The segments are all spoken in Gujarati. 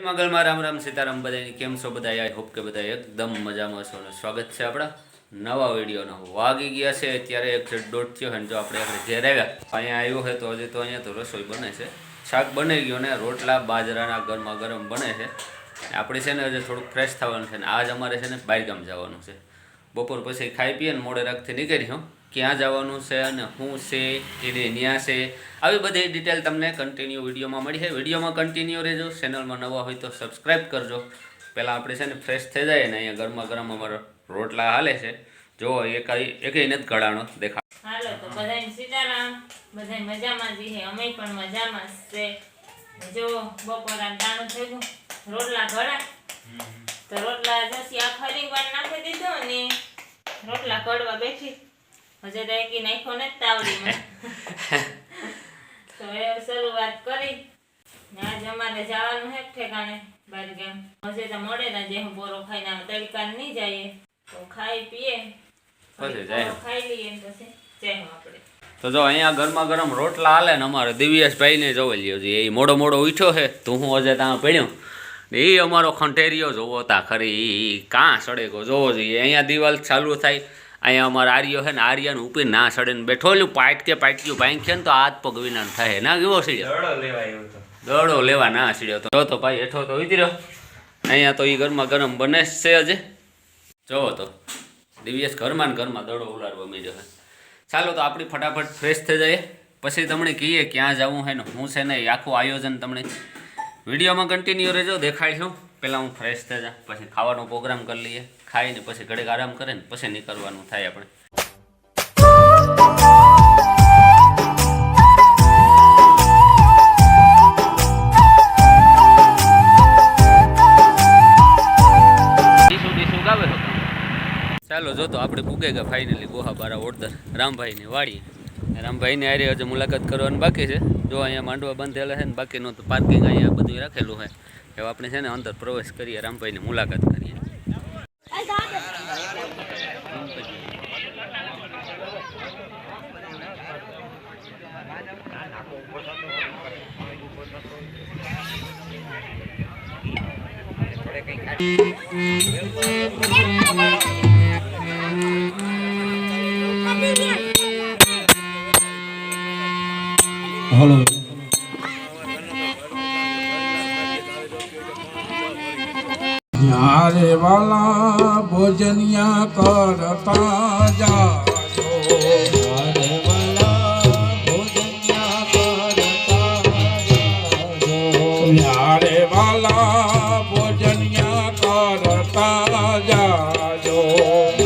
મંગલમાં રામ રામ સીતારામ બધાને કેમ છો બધા? આઈ હોપ કે બધા એકદમ મજામાં છો. સ્વાગત છે આપણા નવા વિડીયોનો. વાગી ગયા છે અત્યારે 1:30 થયો છે. જો આપણે ઘેર આવ્યા અહીંયા આવ્યો છે તો હજી તો અહીંયા તો રસોઈ બને છે. શાક બની ગયું ને રોટલા બાજરાના ગરમા ગરમ બને છે. આપણે છે ને હજી થોડુંક ફ્રેશ થવાનું છે ને આજ અમારે છે ને બહારગામ જવાનું છે. બપોર પછી ખાઈ પીએ ને મોડે રાખથી નીકળી હું ક્યાં જવાનું છે અને શું છે એને ન્યા છે આવી બધી ડિટેલ તમને કન્ટિન્યુ વિડીયોમાં મળી છે. વિડીયોમાં કન્ટિન્યુ રહેજો. ચેનલમાં નવા હોય તો સબસ્ક્રાઈબ કરજો. પહેલાં આપણે છે ને ફ્રેશ થઈ જાય ને અહીંયા ગરમા ગરમ અમારો રોટલા હાલે છે. જો એકેય નથી ગળાણો દેખા. હાલો તો બધાને સીતારામ. બધા મજામાં જ છે, અમે પણ મજામાં છે. જો બપોરાનું ટાણું થઈ ગયું, રોટલા ઘડા તો રોટલા જસી આ ફરી વાર નાખી દીધો ને રોટલા કડવા બેઠી. હજે તો એકી નાખ્યો નથી તાવડીમાં તો એ શરૂઆત કરી. આજ અમારે જવાનું હે ઠેકાણે બહારગામ. હજે તો મોડે ના જે હું બોરો ખાઈને આમ તડકા નહીં જઈએ તો ખાઈ પીએ પછી ખાઈ લઈએ પછી જાય આપણે. તો જો અહીંયા ગરમા ગરમ રોટલા હાલે ને અમારે દિવ્યેશભાઈને જોઈ લ્યો છે. એ મોડો મોડો ઉઠ્યો છે તો હું હજે ત્યાં પડ્યો એ અમારો ખંઠેરિયો જોવો તા ખરી કાં સડે ગો જોવો જોઈએ. અહીંયા દિવાલ ચાલુ થાય અહીંયા અમારો આર્યો છે ને આર્યાનું ઉપર ના સડે ને બેઠો લ્યું પાટક્યું ભાંખ્યો ને તો હાથ પગ વિના થાય ના કેવો સીડ્યો દડો લેવા ના સીડ્યો તો ભાઈ હેઠો તો ઉતર્યો. અહીંયા તો એ ગરમા ગરમ બને છે હજે જોવો તો દિવ્યેશ ઘરમાં ને ઘરમાં દડો ઉલાડવા માંડ્યો છે. ચાલો તો આપણી ફટાફટ ફ્રેશ થઈ જાય પછી તમને કહીએ ક્યાં જવું છે ને હું છે ને આખું આયોજન તમને વિડીયોમાં કન્ટિન્યુ રહેજો દેખાડીશું. પહેલાં હું ફ્રેશ થઈ જાઉં પછી ખાવાનો પ્રોગ્રામ કરી લઈએ. ખાઈને પછી ઘડીક આરામ કરે ને પછી નીકળવાનું થાય આપણે. ચાલો જો તો આપણે પૂગે ગયા ફાઇનલી ગોહાબારા ઓડદર રામભાઈની વાડી. રામભાઈને આરે હજુ મુલાકાત કરવાની બાકી છે. જો અહીંયા માંડવા બાંધેલા છે ને બાકીનું તો પાર્કિંગ અહીંયા બધું રાખેલું છે. હવે આપણે છે ને અંદર પ્રવેશ કરીએ રામભાઈની મુલાકાત કરીએ. હલો યારે વાલા ભોજનિયા કરતા જાજો યારે વાલા ભોજનિયા કરતા જાજો યારે વાલા ભોજનિયા કરતા જાજો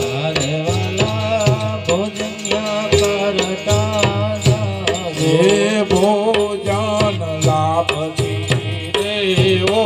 યારે વાલા ભોજનિયા કરતા જાજો ભોજન લાભથી દેવો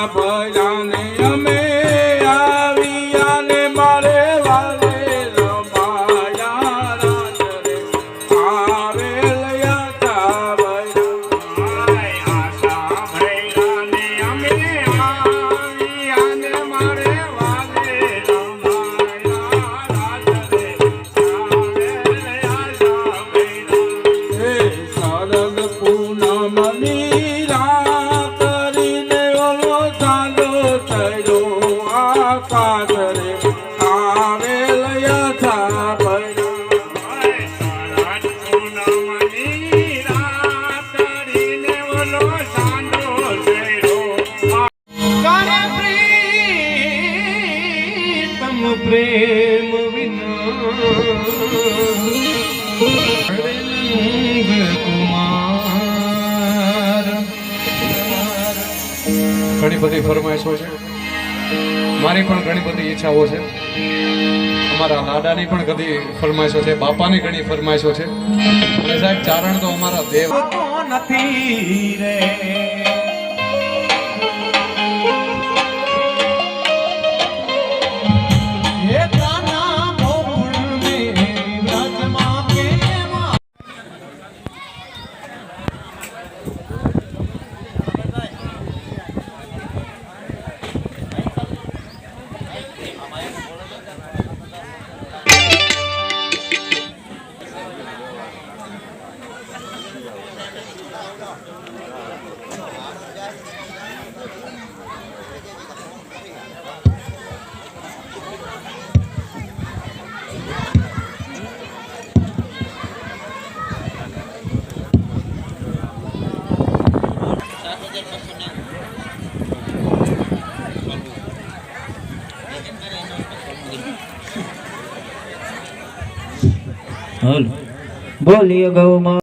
ભર્યાને અમે આવ્યા ને મારે વાલે રમાયા રાજ રે આવેલ યાતા ભર્યા આશા ભર્યાને અમે આવ્યા ને મારે વાલે રમાયા રાજ રે આવેલ યાતા ભર્યા હે શરદ પૂનમની રાત કરીને ઓલો ચાંદો ચડ્યો આકાશ રે આવેલ યથા ભર્યા શરદ પૂનમની રાત કરીને ઓલો ચાંદો ચડ્યો કરે પ્રીતમ પ્રેમ વિના ઘણી બધી ફરમાઈશો છે, મારી પણ ઘણી બધી ઈચ્છાઓ છે, અમારા લાડાની પણ ઘણી ફરમાઈશો છે, બાપાની ઘણી ફરમાઈશો છે. અને સાહેબ ચારણ તો અમારા દેવ નથી રે બોલીએ ગૌ માં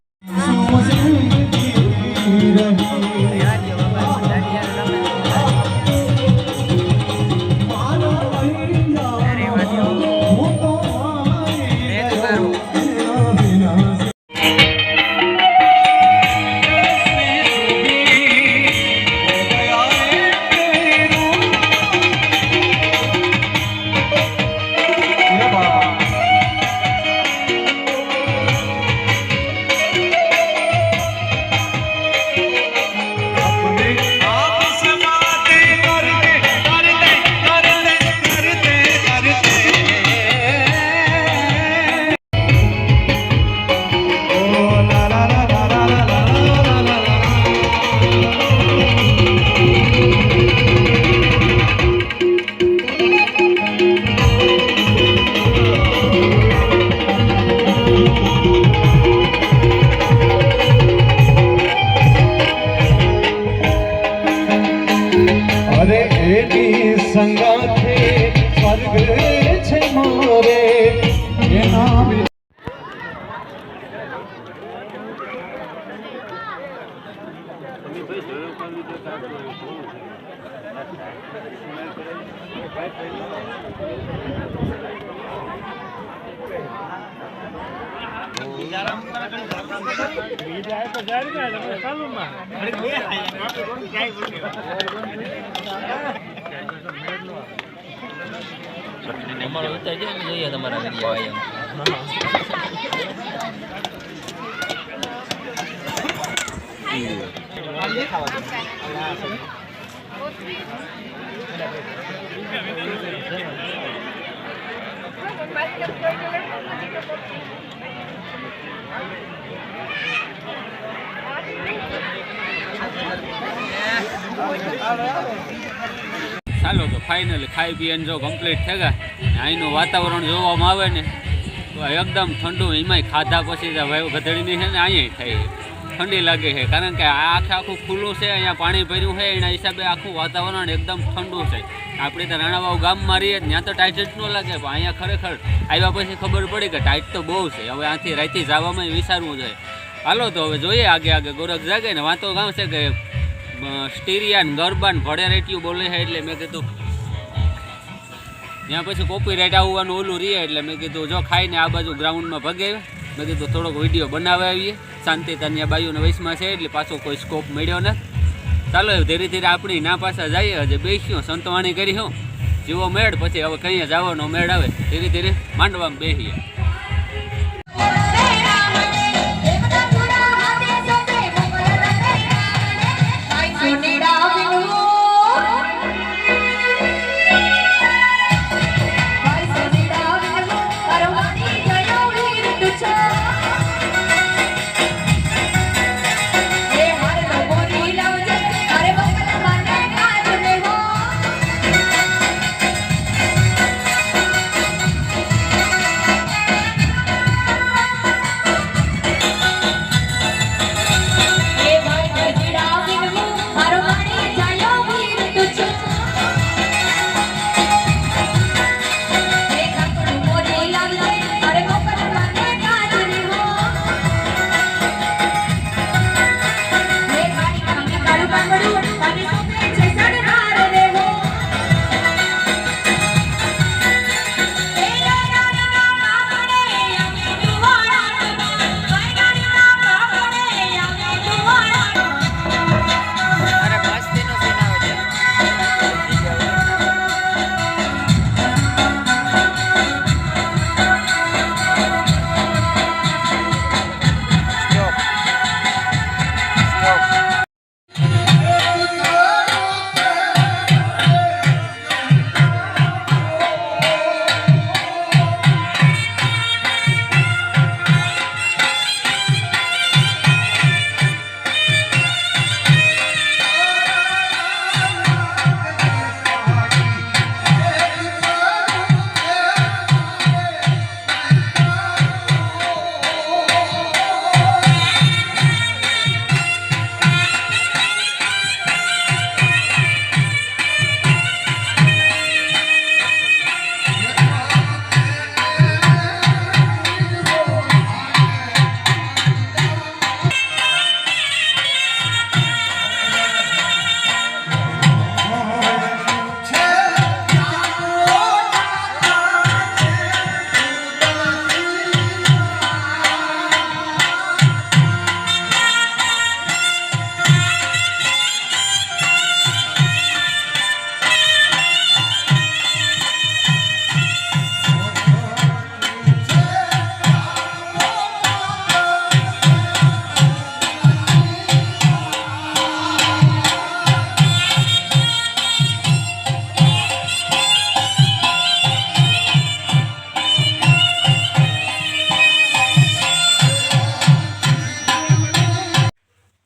સંગાથે સ્વર્ગ છે મોરે એના અમારો ઉતાર છે જોઈએ તમારા વિડીયો ચાલો તો ફાઇનલી ખાઈ પીને જો કમ્પ્લીટ થઈ ગયા. અહીંનું વાતાવરણ જોવામાં આવે ને તો એકદમ ઠંડુ, એમાંય ખાધા પછી ભાઈ ગધડીની છે ને અહીંયા થાય ઠંડી લાગે છે, કારણ કે આ આખું ખુલ્લું છે, અહીંયા પાણી ભર્યું છે, એના હિસાબે આખું વાતાવરણ એકદમ ઠંડુ છે. આપણે તો રાણાવાવ ગામમાં રહીએ ત્યાં તો ટાઈટ જ ન લાગે, પણ અહીંયા ખરેખર આવ્યા પછી ખબર પડી કે ટાઈટ તો બહુ છે. હવે આથી રાતથી જવામાં વિચારવું જોઈએ. હાલો તો હવે જોઈએ આગે આગે ગોરખ જાગે ને વાતો ગામ છે કે સ્ટીરિયાન ગરબાન ભડે રેટિયું બોલે છે, એટલે મેં કીધું ત્યાં પછી કોપી રાઈટ આવવાનું ઓલું રહીએ, એટલે મેં કીધું જો ખાઈને આ બાજુ ગ્રાઉન્ડમાં ભગાવ્યા. મેં કીધું થોડોક વિડીયો બનાવી આવીએ, શાંતિ ત્યાં બાયુના વયસમાં છે એટલે પાછો કોઈ સ્કોપ મળ્યો ને. ચાલો ધીરે ધીરે આપણી ના પાછા જઈએ. હજી બેસ્યો સંતવાણી કરી હું જેવો મેળ, પછી હવે કઈ જવાનો મેળ આવે ધીરે ધીરે માંડવામાં બેસીએ.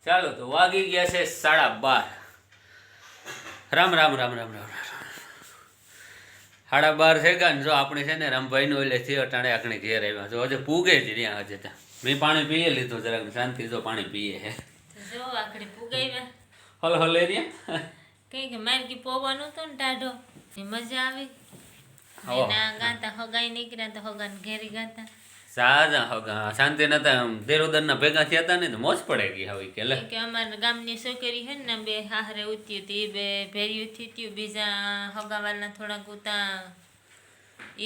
ચાલો તો વાગી ગયા છે 12:30. રામ રામ રામ રામ રામ રામ. 12:30 છે ને જો આપણે છે ને રામભાઈનું એટલે છે અટાણે આખણે ઘેર આવ્યા જો હજે પૂગે જ રહ્યા હજે ત્યાં. મેં પાણી પીએ લીધું જરાક શાંતિ જો પાણી પીએ હે જો આખડી પુગાવ્યા હલ હલે રહ્યા કઈ કે મારકી પોવાનું હતું ને ટાઢો એ મજા આવી. ઓહ. એના ગાતા હગાઈ નીકળ્યા તો હગાને ઘેરી ગાતા સાજા હગા શાંતિ નતા દેરોદરના ભેગા થયા હતા ને તો મોજ પડે ગઈ હવે કે લે કે અમારા ગામની છોકરી છે ને બે હાહરે ઉત્યું હતી બે ભેર્યું થયું બીજા હગાવાળના થોડાક ઉતા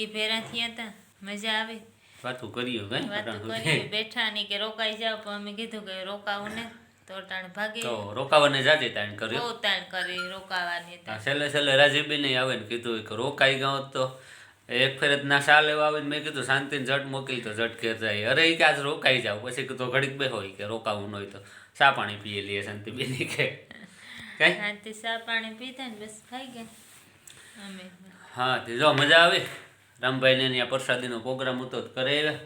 એ ભેરા થયા હતા મજા આવી. વાતું કર્યું કઈ વાતો કરી બેઠા ની કે રોકાઈ જાવ પણ અમે કીધું કે રોકાવું ને તો ટાણ ભાગી તો રોકાવાને જાજે તાણ કર્યો. બહુ તાણ કરી રોકાવાની હા, છેલ્લે રાજીબેન આવે ને કીધું કે રોકાઈ ગયો તો એક ફેર ના શા લેવા આવે ને મેં કીધું શાંતિને જટ મોકલી તો જટ ઘેર જાય. અરે એ કે આજ રોકાઈ જાવ પછી કીધું ઘડીક બે હોય કે રોકાવું ન હોય તો શા પાણી પીએ લઈએ શાંતિબેન કે કઈ શાંતિ ચા પાણી પીધા ને બસ ખાઈ ગયા અમે. હા તે જો મજા આવે. રામભાઈને ત્યાં પ્રસાદીનો પ્રોગ્રામ હતો તો કરે આવ્યા.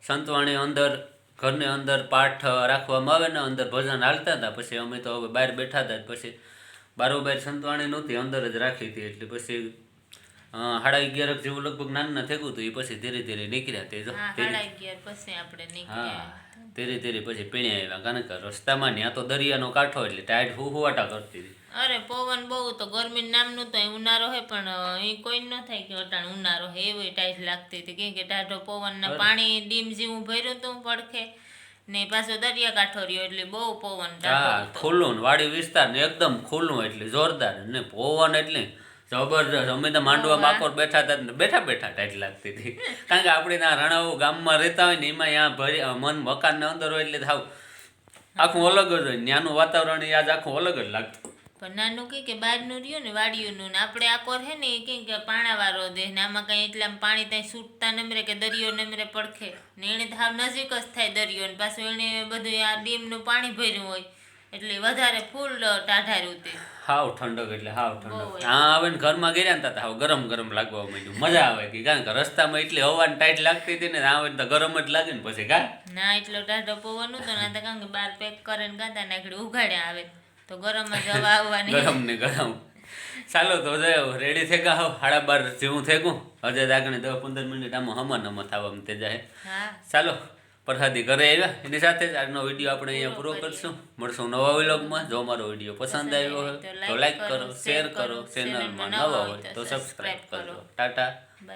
સંતવાણી અંદર ઘરની અંદર પાઠ રાખવામાં આવે ને અંદર ભજન હાલતા હતા. પછી અમે તો હવે બહાર બેઠા હતા પછી બારોબાર સંતવાણી નહોતી અંદર જ રાખી હતી એટલે પછી 11:30 જેવું લગભગ નાના થયું હતું. એ પછી ધીરે ધીરે નીકળ્યા તે જો હા 11:30 પછી આપણે નીકળ્યા. હા ધીરે ધીરે પછી પીણ્યા આવ્યા કારણ કે રસ્તામાં ત્યાં તો દરિયાનો કાંઠો એટલે ટાઈટ હુવાટા કરતી હતી. અરે પવન બહુ તો ગરમી નામનું તો ઉનાળો હે પણ એ કોઈ ન થાય કે અટાણ ઉનાળો હે એવી ટાઈટ લાગતી હતી કેમ કે ટાઢો પવન ને પાણી ડીમ જેવું ભર્યું હતું પડખે ને પાછો દરિયા કાંઠો રહ્યો એટલે બહુ પવન હા ખુલ્લું ને વાડી વિસ્તાર ને એકદમ ખુલ્લું એટલે જોરદાર ને પવન એટલે જબરજસ્ત. અમે તો માંડવા માકોર બેઠા હતા ને બેઠા ટાઈટ લાગતી હતી કારણ કે આપણે ત્યાં રણાઓ ગામમાં રહેતા હોય ને એમાં ત્યાં ભરી મન મકાનના અંદર હોય એટલે થાવ આખું અલગ જ હોય. ત્યાંનું વાતાવરણ યાદ આખું અલગ જ લાગતું. પણ નાનું કે બહારનું રહ્યું ને વાડીઓનું ને આપણે આ કોર હે ને એ કંઈક પાણાવાળો દે ને આમાં કંઈ એટલા પાણી ત્યાં છૂટતા નમરે કે દરિયો નમરે પડખે ને એને તો હાવ નજીક જ થાય દરિયો ને પાછું એને બધું આ ડીમનું પાણી ભર્યું હોય એટલે વધારે ફૂલ ટાઢાર્યું તે હાવ ઠંડક એટલે હાવ બહુ ઠંડક જ. હા આવે ને ઘરમાં ગયા ને તો હાવ ગરમ ગરમ લાગવા માંડ્યું મજા આવે કે કારણ કે રસ્તામાં એટલી હવાને ટાઈટ લાગતી હતી ને આવે ને તો ગરમ જ લાગે ને પછી કા ના એટલો ટાઢો પવન હતો ના તો કારણ કે બહાર પેક કરીને ગાતા નાખડી ઉઘાડ્યા આવે તો ગરમ જ હવા આવવાની ગરમ ને ગરમ ચાલો તો રેડી થઈ ગયા હાવ 12:30 જેવું થઈ ગયું હજે આગળ 10-15 મિનિટ આમાં હમણાં થવામાં તે જાય હા ચાલો પ્રસાદી ઘરે આવ્યા એની સાથે જ આજનો વિડીયો આપણે અહીંયા પૂરો કરશું મળશું નવા વ્લોગમાં જો અમારો વિડીયો પસંદ આવ્યો હોય તો લાઈક કરો શેર કરો ચેનલમાં નવા હોય તો સબસ્ક્રાઈબ કરો ટાટા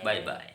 બાય બાય